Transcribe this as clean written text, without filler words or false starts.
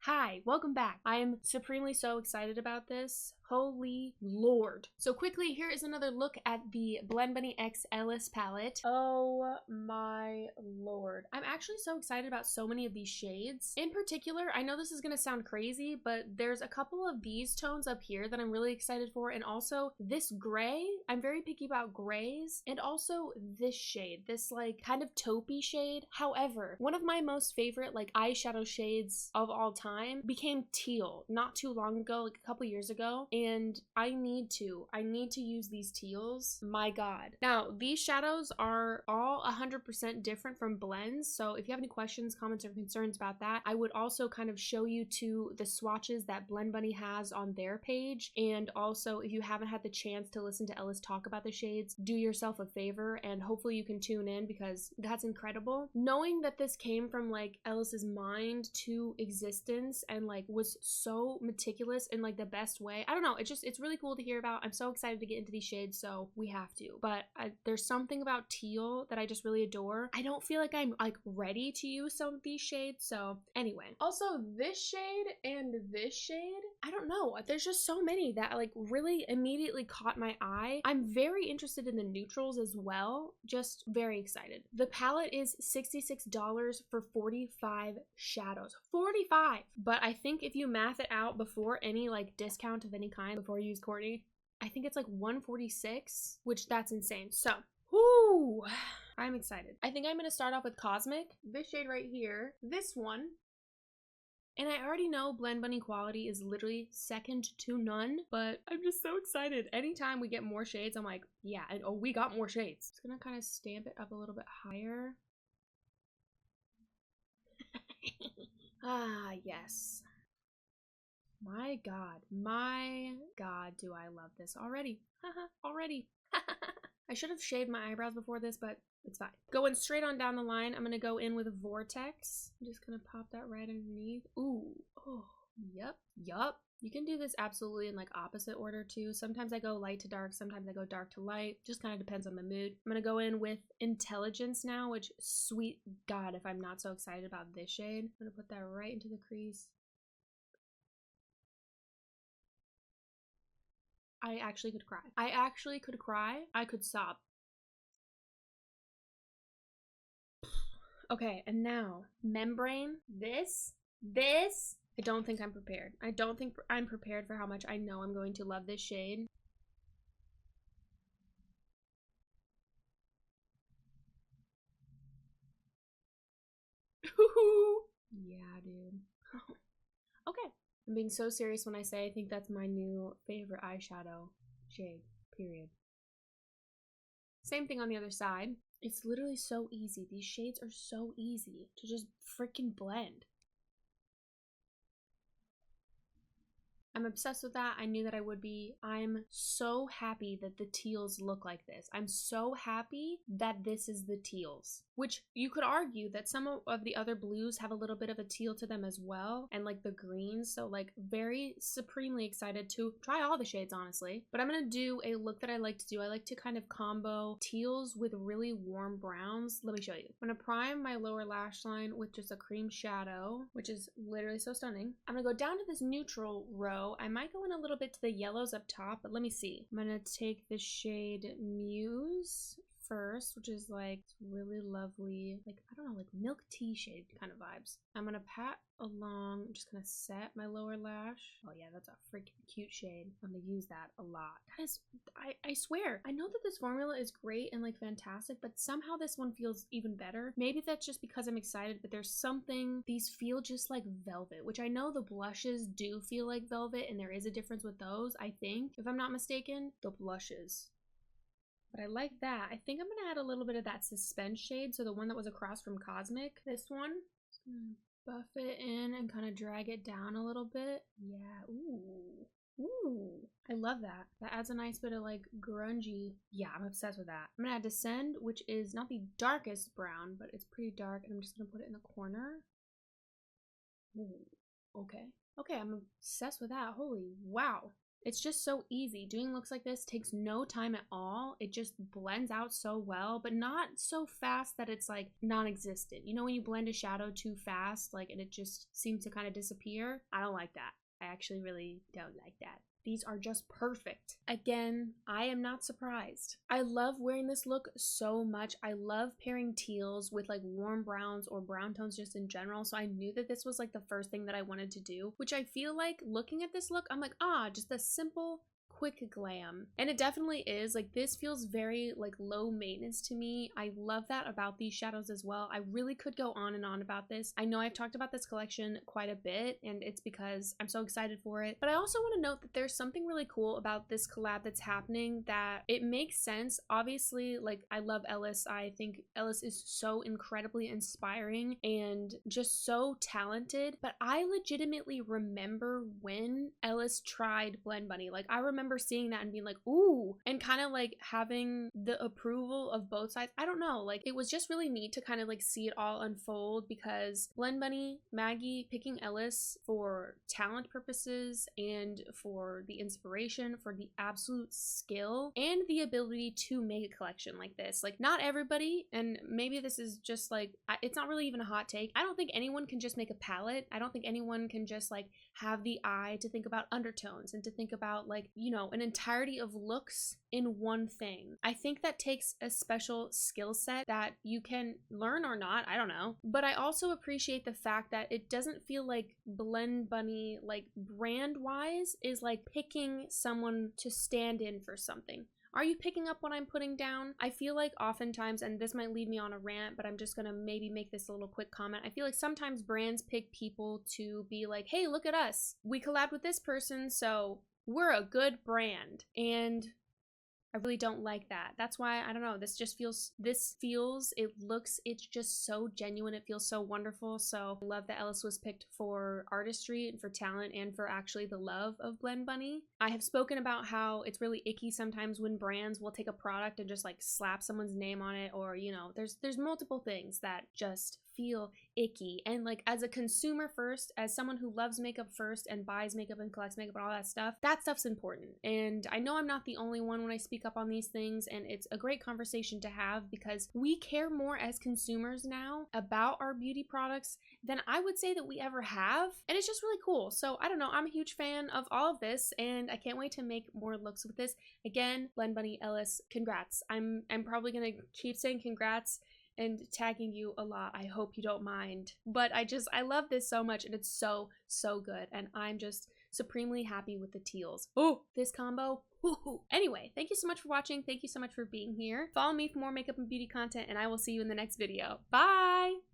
Hi, welcome back. I am supremely so excited about this. Holy Lord. So quickly, here is another look at the Blend Bunny X Ellis palette. Oh my Lord. I'm actually so excited about so many of these shades. In particular, I know this is gonna sound crazy, but there's a couple of these tones up here that I'm really excited for, and also this gray. I'm very picky about grays, and also this shade, this like kind of taupey shade. However, one of my most favorite like eyeshadow shades of all time became teal not too long ago, like a couple years ago, and I need to use these teals. My God. Now, these shadows are all 100% different from blends, so if you have any questions, comments, or concerns about that, I would also kind of show you to the swatches that Blend Bunny has on their page. And also, if you haven't had the chance to listen to Ellis talk about the shades, do yourself a favor and hopefully you can tune in, because that's incredible. Knowing that this came from like Ellis's mind to existence and like was so meticulous in like the best way. I don't know, it's really cool to hear about. I'm so excited to get into these shades, so we have to. But there's something about teal that I just really adore. I don't feel like I'm like ready to use some of these shades, so anyway. Also, this shade and this shade, I don't know, there's just so many that like really immediately caught my eye. I'm very interested in the neutrals as well, just very excited. The palette is $66 for 45 shadows. 45! But I think if you math it out before any like discount of any kind, before you use Courtney, I think it's like 146, which that's insane. So, whoo, I'm excited. I think I'm gonna start off with Cosmic, this shade right here, this one. And I already know Blend Bunny quality is literally second to none, but I'm just so excited. Anytime we get more shades, I'm like, yeah, and oh, we got more shades. Just gonna kind of stamp it up a little bit higher. Ah, yes. My God, do I love this already. Already. I should have shaved my eyebrows before this, but it's fine. Going straight on down the line, I'm gonna go in with Vortex. I'm just gonna pop that right underneath. Ooh, oh, yup. You can do this absolutely in like opposite order too. Sometimes I go light to dark, sometimes I go dark to light. Just kind of depends on the mood. I'm gonna go in with Intelligence now, which, sweet God, if I'm not so excited about this shade. I'm gonna put that right into the crease. I actually could cry. I could sob. Okay, and now Membrane. This. I don't think I'm prepared. I don't think I'm prepared for how much I know I'm going to love this shade. Yeah, dude. Okay. I'm being so serious when I say I think that's my new favorite eyeshadow shade, period. Same thing on the other side. It's literally so easy. These shades are so easy to just freaking blend. I'm obsessed with that. I knew that I would be. I'm so happy that the teals look like this. I'm so happy that this is the teals, which you could argue that some of the other blues have a little bit of a teal to them as well, and like the greens. So like very supremely excited to try all the shades, honestly. But I'm gonna do a look that I like to do. I like to kind of combo teals with really warm browns. Let me show you. I'm gonna prime my lower lash line with just a cream shadow, which is literally so stunning. I'm gonna go down to this neutral row. I might go in a little bit to the yellows up top, but let me see. I'm gonna take the shade Muse first, which is like really lovely, like, I don't know, like milk tea shade kind of vibes. I'm gonna pat along, I'm just gonna set my lower lash. Oh yeah, that's a freaking cute shade. I'm gonna use that a lot. That is, I swear, I know that this formula is great and like fantastic, but somehow this one feels even better. Maybe that's just because I'm excited, but there's something, these feel just like velvet, which I know the blushes do feel like velvet, and there is a difference with those, I think, if I'm not mistaken, the blushes. But I like that. I think I'm gonna add a little bit of that Suspense shade, so the one that was across from Cosmic. This one. Just gonna buff it in and kind of drag it down a little bit. Yeah, ooh. I love that. That adds a nice bit of like grungy. Yeah, I'm obsessed with that. I'm gonna add Descend, which is not the darkest brown, but it's pretty dark, and I'm just gonna put it in the corner. Ooh, okay. Okay, I'm obsessed with that. Holy wow. It's just so easy. Doing looks like this takes no time at all. It just blends out so well, but not so fast that it's like non-existent. You know when you blend a shadow too fast, like, and it just seems to kind of disappear? I don't like that. I actually really don't like that. These are just perfect. Again, I am not surprised. I love wearing this look so much. I love pairing teals with like warm browns or brown tones just in general. So I knew that this was like the first thing that I wanted to do, which I feel like looking at this look, I'm like, just a simple, quick glam. And it definitely is. Like, this feels very like low maintenance to me. I love that about these shadows as well. I really could go on and on about this. I know I've talked about this collection quite a bit, and it's because I'm so excited for it, but I also want to note that there's something really cool about this collab that's happening, that it makes sense. Obviously, like, I love Ellis. I think Ellis is so incredibly inspiring and just so talented, but I legitimately remember when Ellis tried Blend Bunny. Like, I remember seeing that and being like, ooh, and kind of like having the approval of both sides. I don't know, like, it was just really neat to kind of like see it all unfold, because Blend Bunny, Maggie picking Ellis for talent purposes and for the inspiration, for the absolute skill and the ability to make a collection like this. Like, not everybody, and maybe this is just like, it's not really even a hot take, I don't think anyone can just make a palette. I don't think anyone can just like have the eye to think about undertones and to think about, like, you know, an entirety of looks in one thing. I think that takes a special skill set that you can learn or not, I don't know. But I also appreciate the fact that it doesn't feel like Blend Bunny, like brand wise, is like picking someone to stand in for something. Are you picking up what I'm putting down? I feel like oftentimes, and this might lead me on a rant, but I'm just gonna maybe make this a little quick comment. I feel like sometimes brands pick people to be like, hey, look at us. We collabed with this person, so we're a good brand. And I really don't like that. That's why, I don't know, it's just so genuine. It feels so wonderful. So I love that Ellis was picked for artistry and for talent and for actually the love of Blend Bunny. I have spoken about how it's really icky sometimes when brands will take a product and just like slap someone's name on it, or, you know, there's multiple things that just feel icky. And like, as a consumer first, as someone who loves makeup first and buys makeup and collects makeup and all that stuff's important. And I know I'm not the only one when I speak up on these things, and it's a great conversation to have, because we care more as consumers now about our beauty products than I would say that we ever have, and it's just really cool. So I don't know, I'm a huge fan of all of this, and I can't wait to make more looks with this. Again, Blend Bunny, Ellis, congrats. I'm probably gonna keep saying congrats and tagging you a lot. I hope you don't mind, but I love this so much, and it's so good, and I'm just supremely happy with the teals. Oh, this combo. Woo-hoo. Anyway, thank you so much for watching. Thank you so much for being here. Follow me for more makeup and beauty content, and I will see you in the next video. Bye.